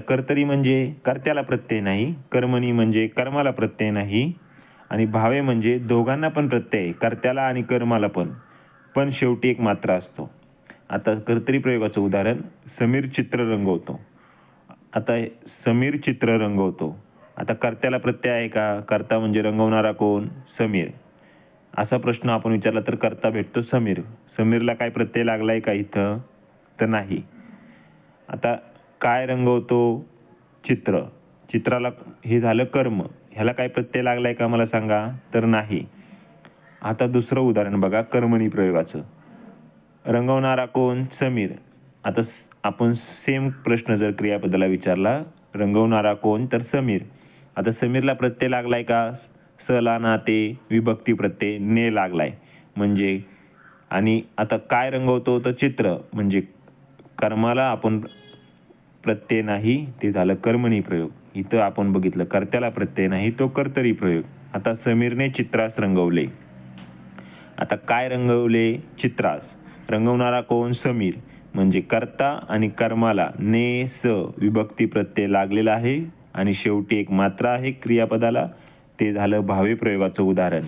कर्तरी म्हणजे कर्त्याला प्रत्यय नाही, कर्मणी म्हणजे कर्माला प्रत्यय नाही आणि भावे म्हणजे दोघांना पण प्रत्यय, कर्त्याला आणि कर्माला पण शेवटी एक मात्रा असतो. आता कर्तरी प्रयोगाचं उदाहरण, समीर चित्र रंगवतो. आता समीर चित्र रंगवतो, आता कर्त्याला प्रत्यय आहे का? कर्ता म्हणजे रंगवणारा कोण? समीर. असा प्रश्न आपण विचारला तर कर्ता भेटतो समीर. समीरला काय प्रत्यय लागलाय का इथं? तर नाही. आता काय रंगवतो? चित्र. चित्राला हे झालं कर्म. ह्याला काय प्रत्यय लागलाय का मला सांगा? तर नाही. आता दुसरं उदाहरण बघा कर्मणी प्रयोगाचं. रंगवणारा कोण? समीर. आता आपण सेम प्रश्न जर क्रियापदाला विचारला, रंगवणारा कोण? तर समीर. आता समीरला प्रत्यय लागलाय का? सला नाते विभक्ती प्रत्यय ने लागलाय म्हणजे. आणि आता काय रंगवतो? तर चित्र. म्हणजे कर्माला आपण प्रत्यय नाही, ते झालं कर्मणी प्रयोग. इथं आपण बघितलं कर्त्याला प्रत्यय नाही, तो कर्तरी प्रयोग. आता समीरने चित्रास रंगवले. आता काय रंगवले? चित्रास. रंगवणारा कोण? समीर. म्हणजे कर्ता आणि कर्माला ने स विभक्ती प्रत्यय लागलेला आहे आणि शेवटी एक मात्रा आहे क्रियापदाला, ते झालं भावे प्रयोगाचं उदाहरण.